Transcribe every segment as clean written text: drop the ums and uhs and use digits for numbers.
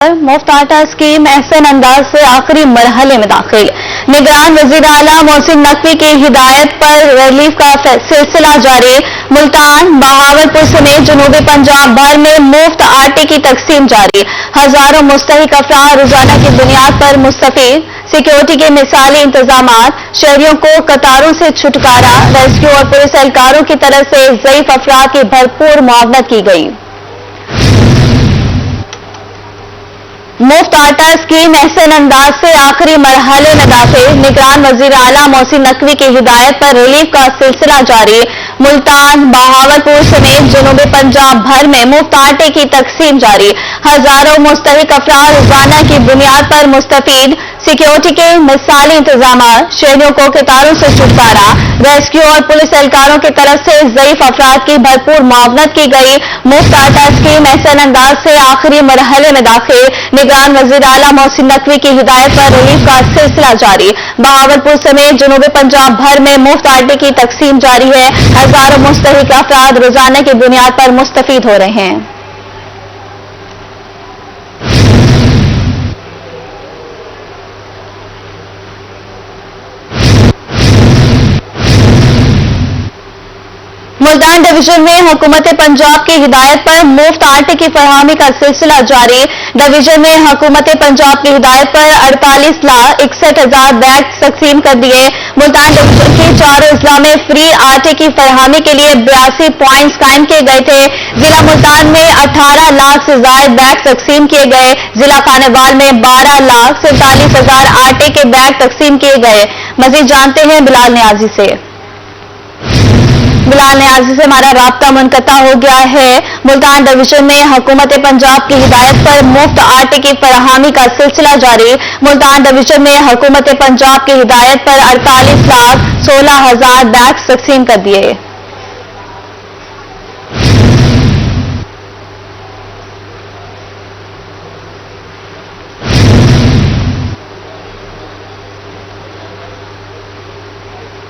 मुफ्त आटा स्कीम एहसन अंदाज से आखिरी मरहले में दाखिल। निगरान वजीर आला मोहसिन नकवी की हिदायत पर रिलीफ का सिलसिला जारी। मुल्तान, बहावलपुर समेत जनूबी पंजाब भर में मुफ्त आटे की तकसीम जारी। हजारों मुस्तहिक अफराद रोजाना की बुनियाद पर मुस्तफीद। सिक्योरिटी के मिसाली इंतजाम, शहरियों को कतारों से छुटकारा। रेस्क्यू और पुलिस एहलकारों की तरफ से ज़ईफ अफराद की भरपूर मुआवनत की गई। मुफ्त आटा स्कीम एहसन अंदाज से आखिरी मरहले में दाखिल। निगरान वजीर आला मोहसिन नकवी की हिदायत पर रिलीफ का सिलसिला जारी। मुल्तान, बहावलपुर समेत जनूबी पंजाब भर में मुफ्त आटे की तकसीम जारी। हजारों मुस्तहिक अफराद रोजाना की बुनियाद पर मुस्तफीद। सिक्योरिटी के मिसाली इंतजाम, शहरियों को कतारों से छुटकारा। रेस्क्यू और पुलिस एहलकारों की तरफ से ज़ईफ अफराद की भरपूर मुआवनत की गई। मुफ्त आटा स्कीम एहसन अंदाज से आखिरी मरहले में दाखिल। निगरान वजीर आला मोहसिन नकवी की हिदायत पर रिलीफ का सिलसिला जारी। बहावलपुर समेत जनूबी पंजाब भर में मुफ्त आटे की तकसीम जारी है। हजारों मुस्तहिक अफराद रोजाना की बुनियाद पर मुस्तफीद हो रहे हैं। मुल्तान डिवीजन में हुकूमत पंजाब की हिदायत पर मुफ्त आटे की फरहमी का सिलसिला जारी। डिवीजन में हुकूमत पंजाब की हिदायत पर 48,61,000 बैग तकसीम कर दिए। मुल्तान डिवीजन के चारों अजला में फ्री आटे की फरहमी के लिए 82 पॉइंट्स कायम किए गए थे। जिला मुल्तान में 18 लाख से ज्यादा बैग तकसीम किए गए। जिला खानेवाल में 12,47,000 आटे के बैग तकसीम किए गए। मजीद जानते हैं बिलाल नियाजी से। बिलाल नियाजी से हमारा राब्ता मुनक़ता हो गया है। मुल्तान डिवीजन में हुकूमत पंजाब की हिदायत पर मुफ्त आटे की फराहमी का सिलसिला जारी। मुल्तान डिवीजन में हुकूमत पंजाब की हिदायत पर 48,16,000 बैग तकसीम कर दिए।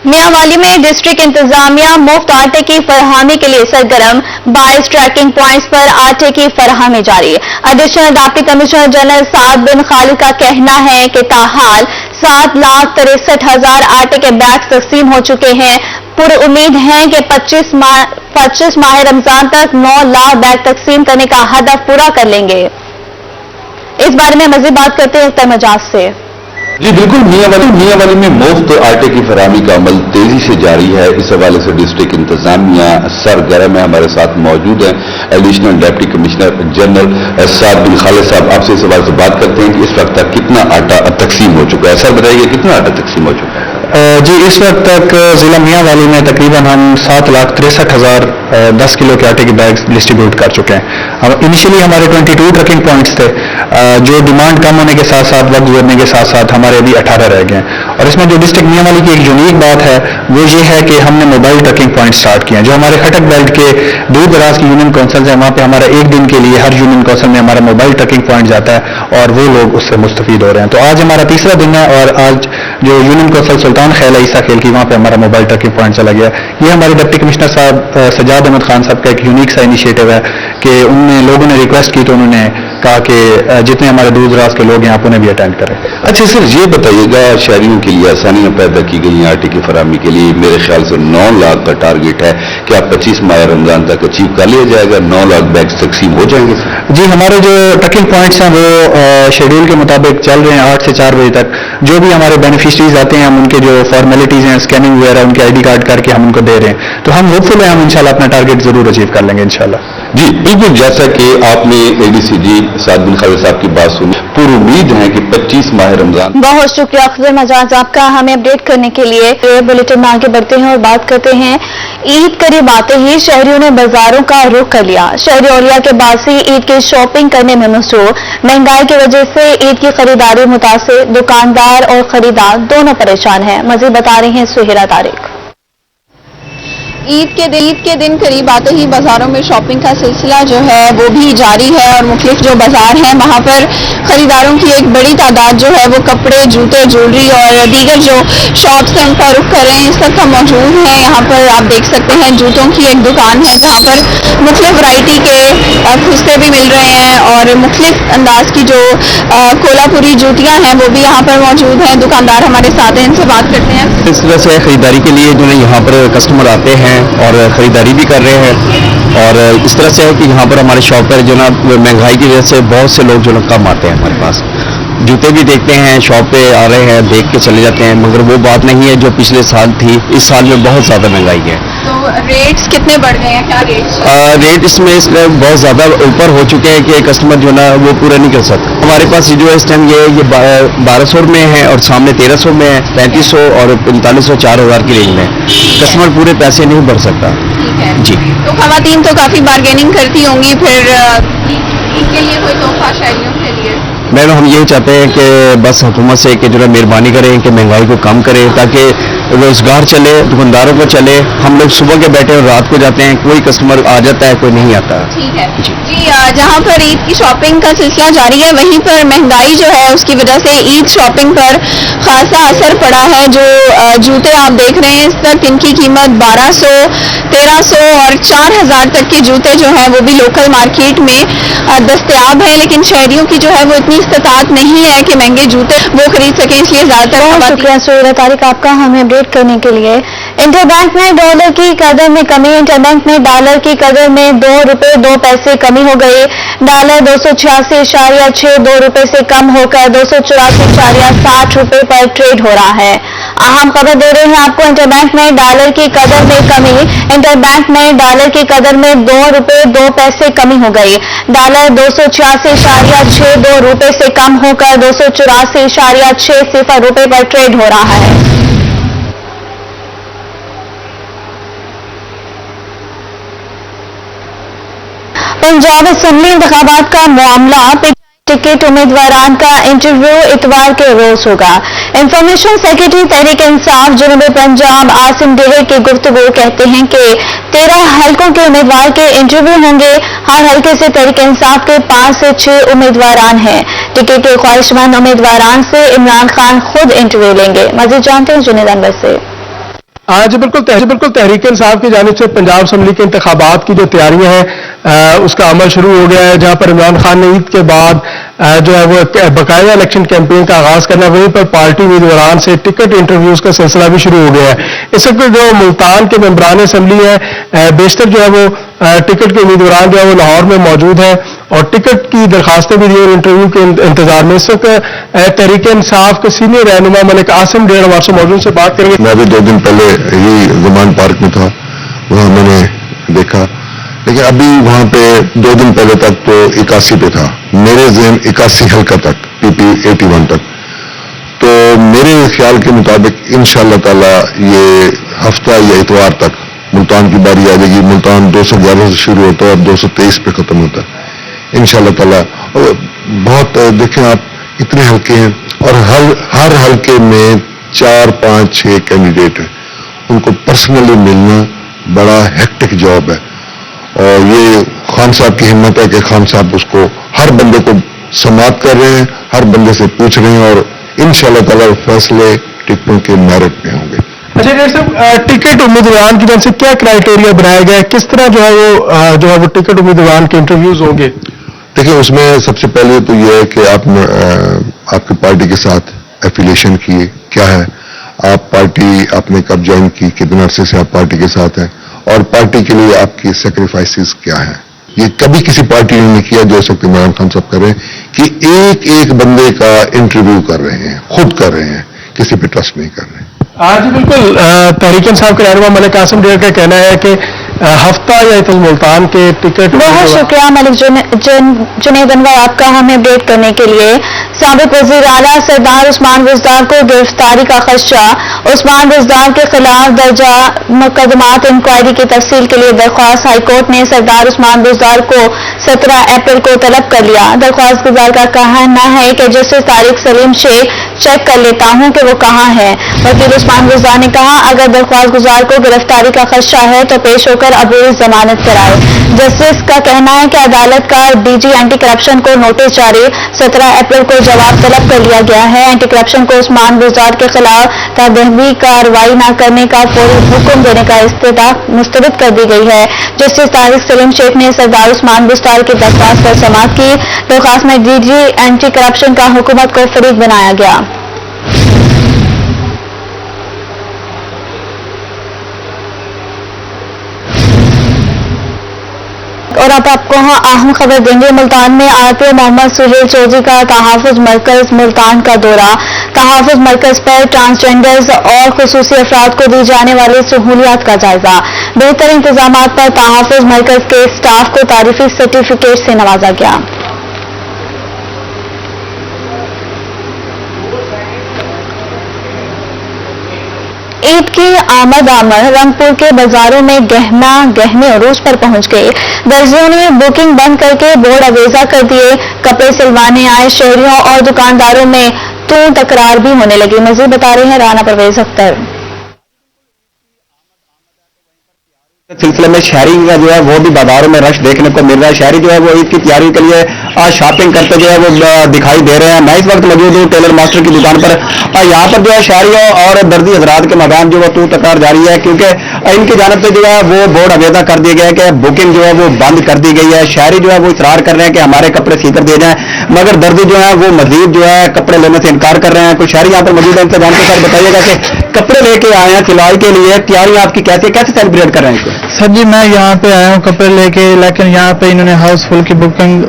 मियांवाली में डिस्ट्रिक्ट इंतजामिया मुफ्त आटे की फरहमी के लिए सरगर्म। 22 ट्रैकिंग पॉइंट्स पर आटे की फरहमी जारी। एडिशनल डिप्टी कमिश्नर जनरल साद बिन खालिद का कहना है कि ताहाल 7,63,000 आटे के बैग तकसीम हो चुके हैं। पूरी उम्मीद है कि 25 माह रमजान तक 9 लाख बैग तकसीम करने का हदफ पूरा कर लेंगे। इस बारे में मजीद बात करते हैं मजाज से। जी बिल्कुल, मियांवाली में मुफ्त आटे की फराहमी का अमल तेजी से जारी है। इस हवाले से डिस्ट्रिक्ट इंतजामिया सरगर्म है। हमारे साथ मौजूद हैं एडिशनल डिप्टी कमिश्नर जनरल साद बिन खालिद साहब। आपसे इस हवाले से बात करते हैं कि इस वक्त तक कितना आटा तकसीम हो चुका है। सर बताइए कितना आटा तकसीम हो चुका है? जी इस वक्त तक जिला मियांवाली में तकरीबन हम 7,63,000 10 किलो के आटे के बैग्स डिस्ट्रीब्यूट कर चुके हैं। इनिशियली हमारे 22 ट्रकिंग पॉइंट्स थे, जो डिमांड कम होने के साथ साथ वक्त गुजरने के साथ साथ हमारे अभी 18 रह गए हैं। और इसमें जो डिस्ट्रिक्ट मियांवाली की एक यूनिक बात है वो ये है कि हमने मोबाइल ट्रकिंग पॉइंट स्टार्ट किए हैं। जो हमारे खटक बेल्ट के दूर दराज की यूनियन काउंसिल है वहाँ पे हमारा एक दिन के लिए हर यूनियन काउंसिल में हमारा मोबाइल ट्रकिंग पॉइंट जाता है और वो लोग उससे मुस्तफीद हो रहे हैं। तो आज हमारा तीसरा दिन है और आज जो यूनियन काउंसिल सुल्तान खैल ईसा खेल की वहाँ पे हमारा मोबाइल ट्रकिंग पॉइंट चला गया। ये हमारे डिप्टी कमिश्नर साहब सजाद अहमद खान साहब का एक यूनिक सा इनिशिएटिव है कि उनने लोगों ने रिक्वेस्ट की तो उन्होंने कहा कि जितने हमारे दूर दराज के लोग हैं आप उन्हें भी अटेंड करें। अच्छा सर ये बताइएगा, शहरियों के लिए आसानियां पैदा की गई हैं आटे की फराहमी के लिए। मेरे ख्याल से 9 लाख का टारगेट है कि आप 25 माह रमजान तक अचीव कर लिया जाएगा। 9 लाख बैग तकसीम हो जाएंगे। जी हमारे जो ट्रकिंग पॉइंट्स हैं वो शेड्यूल के मुताबिक चल रहे हैं। 8 से 4 बजे तक जो भी हमारे बेनिफिशरीज आते हैं हम उनके जो फॉर्मेलिटीज हैं स्कैनिंग वगैरह उनके ID कार्ड करके हम उनको दे रहे हैं। तो हम होपफुल हैं हम इंशाल्लाह अपना टारगेट जरूर अचीव कर लेंगे इंशाल्लाह। जी बिल्कुल, जैसा कि आपने ADCG साद बिन खालिद साहब की बात सुनी, पूरी उम्मीद है कि 25 माह रमजान। बहुत शुक्रिया अख्तर मजाज आपका हमें अपडेट करने के लिए। बुलेटिन में आगे बढ़ते हैं और बात करते हैं। ईद करीब आते ही शहरियों ने बाजारों का रुख कर लिया। शहरी औलिया के बाद से ईद की शॉपिंग करने में मसरूफ। महंगाई की वजह से ईद की खरीदारी मुतासिर, दुकानदार और खरीदार दोनों परेशान हैं। मजीद बता रही हैं सुहेरा तारिक। ईद के दिन करीब आते ही बाजारों में शॉपिंग का सिलसिला जो है वो भी जारी है और मुख्तलिफ जो बाजार हैं वहाँ पर खरीदारों की एक बड़ी तादाद जो है वो कपड़े, जूते, ज्वेलरी और दीगर जो शॉप्स हैं उनका रुख कर रहे हैं। इस वक्त हम मौजूद हैं यहाँ पर, आप देख सकते हैं जूतों की एक दुकान है जहाँ पर मुख्तलिफ वैरायटी के फुस्ते भी मिल रहे हैं और मुख्तलिफ अंदाज की जो कोल्हापुरी जूतियाँ हैं वो भी यहाँ पर मौजूद हैं। दुकानदार हमारे साथ हैं, इनसे बात करते हैं। इस तरह से खरीदारी के लिए जो है यहाँ पर कस्टमर आते हैं और खरीदारी भी कर रहे हैं, और इस तरह से है कि यहाँ पर हमारे शॉप पर जो ना महंगाई की वजह से बहुत से लोग जो ना कम आते हैं हमारे पास। जूते भी देखते हैं, शॉप पे आ रहे हैं, देख के चले जाते हैं, मगर वो बात नहीं है जो पिछले साल थी। इस साल में बहुत ज़्यादा महंगाई है। तो रेट्स कितने बढ़ गए हैं, क्या रेट्स? रेट इसमें बहुत ज़्यादा ऊपर हो चुके हैं कि कस्टमर जो ना वो पूरा नहीं कर सकता। हमारे पास जो है इस टाइम ये 1200 में है और सामने 1300 में है, 3500 और 4500 4000 की रेंज में। कस्टमर पूरे पैसे नहीं भर सकता। ठीक है जी। तो खवातीन तो काफ़ी बार्गेनिंग करती होंगी, फिर ईद के लिए कोई तोहफा शायरियों के लिए? मैडम हम यही चाहते हैं कि बस हुकूमत से कि जो है मेहरबानी करें कि महंगाई को कम करें ताकि रोज़गार चले, दुकानदारों को चले। हम लोग सुबह के बैठे और रात को जाते हैं, कोई कस्टमर आ जाता है, कोई नहीं आता। ठीक है जी। जी, जहाँ पर ईद की शॉपिंग का सिलसिला जारी है वहीं पर महंगाई जो है उसकी वजह से ईद शॉपिंग पर खासा असर पड़ा है। जो जूते आप देख रहे हैं इस वक्त इनकी कीमत 1200, 1300 और 4000 तक के जूते जो हैं वो भी लोकल मार्केट में दस्तयाब हैं, लेकिन शहरियों की जो है वो इतनी इस्तात नहीं है कि महंगे जूते वो खरीद सकें, इसलिए ज़्यादातर शुक्रिया सुहेला तारिक आपका हमें अपडेट करने के लिए। इंटरबैंक में डॉलर की कदर में कमी। इंटरबैंक में डॉलर की कदर में 2 रुपए 2 पैसे कमी हो गई। डॉलर 286.62 रुपए से कम होकर 284.60 रुपए पर ट्रेड हो रहा है। अहम खबर दे रहे हैं आपको, इंटरबैंक में डॉलर की कदर में कमी। इंटरबैंक में डॉलर की कदर में 2 रुपए 2 पैसे कमी हो गई। डॉलर 286.62 रुपए से कम होकर 284.60 रुपए पर ट्रेड हो रहा है। पंजाब असेंबली इंतखाबात का मामला। टिकट उम्मीदवारान का इंटरव्यू इतवार के रोज होगा। इंफॉर्मेशन सेक्रेटरी तहरीक इंसाफ जनूबी पंजाब आसिम डेहर की गुफ्तगू कहते हैं कि 13 हलकों के उम्मीदवार के इंटरव्यू होंगे। हर हलके से तहरीक इंसाफ के 5 से 6 उम्मीदवारान हैं। टिकट के ख्वाहिशमंद उम्मीदवारान से इमरान खान खुद इंटरव्यू लेंगे। मजीद जानते हैं जुनेद अनवर से। आज बिल्कुल तहरीक इंसाफ की जानिब से पंजाब असेंबली के इंतखाबात की जो तैयारियां हैं उसका अमल शुरू हो गया है, जहां पर इमरान खान ने ईद के बाद जो है वो बाकायदा इलेक्शन कैंपेन का आगाज करना है। वहीं पर पार्टी उम्मीदवारान से टिकट इंटरव्यूज का सिलसिला भी शुरू हो गया है। इस वक्त जो मुल्तान के मेंबरान असेंबली है बेशतर जो है वो टिकट के उम्मीदवार जो है वो लाहौर में मौजूद है और टिकट की दरखास्तें भी दी और इंटरव्यू के इंतजार में। इस वक्त तहरीक इंसाफ के सीनियर रहनुमा मलिक आसिम डेढ़ हमारे से मौजूद से बात करेंगे। मैं भी 2 दिन पहले ही जमान पार्क में था, वहाँ मैंने देखा, लेकिन अभी वहाँ पे 2 दिन पहले तक तो 81 पे था, मेरे ज़हन 81 हल्का तक, PP 81 तक। तो मेरे ख्याल के मुताबिक इंशाअल्लाह ताला ये हफ्ता या इतवार तक मुल्तान की बारी आ जाएगी। मुल्तान 211 से शुरू होता है और 223 पे खत्म होता है इंशाअल्लाह ताला। और बहुत देखें आप, इतने हल्के हैं और हर हल्के में 4, 5, 6 कैंडिडेट हैं। उनको पर्सनली मिलना बड़ा हेक्टिक जॉब है और ये खान साहब की हिम्मत है कि खान साहब उसको हर बंदे को समाप्त कर रहे हैं, हर बंदे से पूछ रहे हैं और इंशाअल्लाह ताला फैसले टिकटों के मेरिट पे होंगे। अच्छा डॉक्टर साहब, टिकट उम्मीदवार की तरफ से क्या क्राइटेरिया बनाया गया है, किस तरह जो है वो टिकट उम्मीदवार के इंटरव्यूज होंगे? देखिए, उसमें सबसे पहले तो ये है कि आपकी पार्टी के साथ एफिलिएशन की क्या है, आप पार्टी आपने कब ज्वाइन की, कितने अरसे से आप पार्टी के साथ हैं और पार्टी के लिए आपकी सेक्रीफाइसेस क्या है। ये कभी किसी पार्टी ने नहीं किया जो इस वक्त इमरान खान साहब कर रहे हैं कि एक एक बंदे का इंटरव्यू कर रहे हैं, खुद कर रहे हैं, किसी पे ट्रस्ट नहीं कर रहे हैं। आज बिल्कुल तहरीक इंसाफ के रहनुमा मलिक आसिम डेहर का कहना है कि हफ्ता या इतने मुल्तान के टिकट। बहुत शुक्रिया मलिक जुनेद अनवर आपका हमें अपडेट करने के लिए। साबिक वजीर आला सरदार उस्मान बुज़दार को गिरफ्तारी का खदशा। उस्मान बुज़दार के खिलाफ दर्जा मुकदमात इंक्वायरी की तफसील के लिए दरख्वास्त। हाईकोर्ट ने सरदार उस्मान बुज़दार को 17 अप्रैल को तलब कर लिया। दरख्वास्त गुजार का कहना है कि जस्टिस तारिक सलीम शेख चेक कर लेता हूं कि वो कहाँ है। वकील उस्मान बुज़दार ने कहा, अगर दरख्वास्त गुजार को गिरफ्तारी का खदशा है तो पेश होकर अबूरी जमानत कराए। जस्टिस का कहना है कि अदालत का डीजी एंटी करप्शन को नोटिस जारी। 17 अप्रैल को जवाब तलब कर लिया गया है। एंटी करप्शन को उस्मान बुज़दार के खिलाफ तहरीरी कार्रवाई न करने का फौरी हुक्म देने का इस्तदा मुस्तरद कर दी गई है। जस्टिस तारिक सलीम शेख ने सरदार उस्मान बुज़दार की दरख्वास्त पर समाअत की। दरख्वास्त में डीजी एंटी करप्शन का हुकूमत को फरीक बनाया गया। और अब आपको अहम खबर देंगे। मुल्तान में आरटीओ मोहम्मद सुहेल चौधरी का तहफ़्फ़ुज़ मरकज़ मुल्तान का दौरा। तहफ़्फ़ुज़ मरकज़ पर ट्रांसजेंडर्स और खुसूसी अफराद को दी जाने वाली सहूलियात का जायजा। बेहतर इंतजामात पर तहफ़्फ़ुज़ मरकज़ के स्टाफ को तारीफी सर्टिफिकेट से नवाजा गया। ईद की आमद रंगपुर के बाजारों में गहने उरूज पर पहुंच गए। दर्जियों ने बुकिंग बंद करके बोर्ड अवेजा कर दिए। कपड़े सिलवाने आए शहरियों और दुकानदारों में तू तकरार भी होने लगी। मज़ीद बता रहे हैं राना परवेज अख्तर। सिलसिले में शहरी का जो है वो भी बाजारों में रश देखने को मिल रहा है। शहरी जो है वो ईद की तैयारी के लिए आज शॉपिंग करते जो है वो दिखाई दे रहे हैं। मैं इस वक्त मौजूद हूँ टेलर मास्टर की दुकान पर। यहाँ पर जो है शहरियों और दर्जी हजरात के मैदान जो है तू तकरार जारी है, क्योंकि इनकी जानब से जो है वो बोर्ड अवेदा कर दिया गया है कि बुकिंग जो है वो बंद कर दी गई है। शहरी जो है वो इसरार कर रहे हैं कि हमारे कपड़े सी कर दिए जाएं, मगर दर्जी जो है वो मजीद जो है कपड़े लेने से इनकार कर रहे हैं। कुछ शहरी यहाँ पर मौजूद है, इनसे जानते सर बताइएगा कि कपड़े लेके आए हैं सिलाई के लिए, तैयारी आपकी कैसे सेलिब्रेट कर रहे हैं? सर जी मैं यहाँ पे आया हूँ कपड़े लेके, लेकिन यहाँ पे इन्होंने हाउसफुल की बुकिंग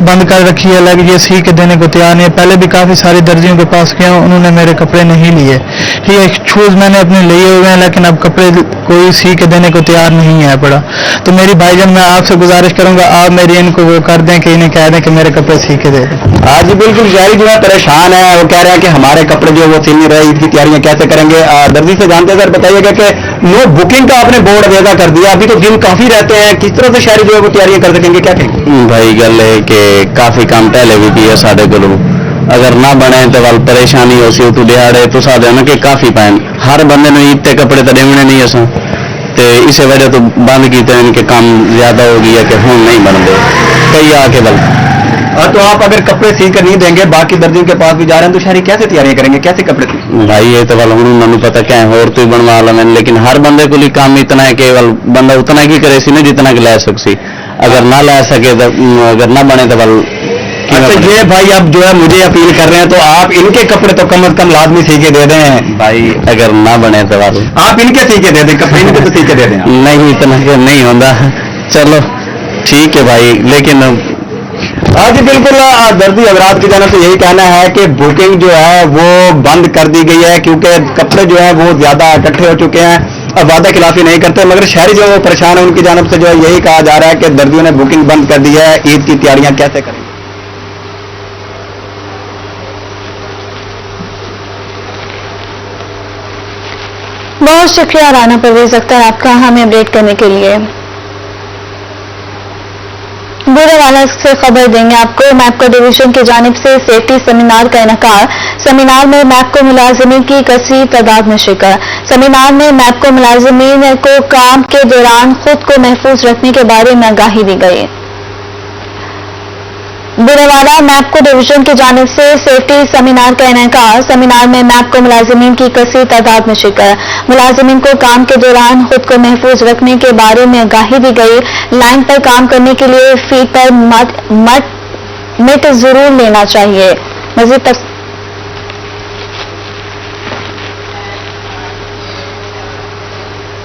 बंद कर रखी है। लेकिन ये सी के देने को तैयार नहीं है। पहले भी काफ़ी सारी दर्जियों के पास गया हूँ, उन्होंने मेरे कपड़े नहीं लिए। ठीक है, शूज़ मैंने अपने लिए हुए हैं, लेकिन अब कपड़े कोई सी के देने को तैयार नहीं है पड़ा। तो मेरी भाईजान मैं आपसे गुजारिश करूँगा, आप मेरी इनको वो कर दें कि इन्हें कह दें कि मेरे कपड़े सी के दे दें। आज जी बिल्कुल शहरी जो है परेशान है, वो कह रहे हैं कि हमारे कपड़े जो है वो सिल नहीं रहे, इसकी तैयारियां कैसे करेंगे? दर्जी से जानते हैं सर, बताइएगा कि नो बुकिंग का आपने बोर्ड अवेदा कर दिया, अभी तो दिन काफी रहते हैं, किस तरह से शहरी जो है वो तैयारियां कर सकेंगे, क्या कहेंगे? भाई गल है कि काफी काम पहले भी की है साढ़े को, अगर ना बने तो वाल परेशानी हो सी उठू दिहाड़े तो साढ़े ना कि काफी पैन हर बंदे ने ईद ते कपड़े तो देने नहीं असा ते इस वजह तो बंद किए इनके काम ज्यादा हो गई है कि हूँ नहीं बनते कई आके बल। तो आप अगर कपड़े सी कर नहीं देंगे, बाकी दर्जियों के पास भी जा रहे हैं, तो शहरी कैसे तैयारियां करेंगे, कैसे कपड़े? भाई ये तो वाल हूँ मैं पता क्या है और तो बनवा ला मैंने, लेकिन हर बंदे को लिए काम इतना है कि बंदा उतना ही करे सी ना जितना कि ला सकसी, अगर ना ला सके तो अगर ना बने तो वाल। अच्छा ये भाई अब जो है मुझे अपील कर रहे हैं, तो आप इनके कपड़े तो कम से कम लाजमी सी के दे दें। भाई अगर ना बने तो वाल आप इनके सी के दे दें, कपड़े इनके तो सी के दे दें। नहीं इतना नहीं होता, चलो ठीक है भाई। लेकिन हाँ जी बिल्कुल, दर्जी हजरात की जानब से यही कहना है कि बुकिंग जो है वो बंद कर दी गई है, क्योंकि कपड़े जो है वो ज्यादा इकट्ठे हो चुके हैं, अब वादा खिलाफी नहीं करते, मगर शहरी जो है वो परेशान है। उनकी जानब से जो है यही कहा जा रहा है कि दर्जियों ने बुकिंग बंद कर दी है, ईद की तैयारियां कैसे करें? बहुत शुक्रिया राना परवेज अख्तर आपका हमें अपडेट करने के लिए। बुरे वाला से खबर देंगे आपको। मैपको डिवीजन की जानिब से सेफ्टी सेमिनार का इनकार। सेमिनार में मैपको मुलाजिमीन की कसीर तादाद में शिरकत। सेमिनार में मैपको मुलाजिमीन को काम के दौरान खुद को महफूज रखने के बारे में आगाही दी गई। बुरेवाला मैपको डिवीजन की जानिब से सेफ्टी सेमिनार का इनेकार। सेमिनार में मैपको मुलाजिमीन की कसीर तादाद में शिरकत। मुलाजिमीन को काम के दौरान खुद को महफूज रखने के बारे में आगाही दी गई। लाइन पर काम करने के लिए फीट पर मिट जरूर लेना चाहिए। मजीद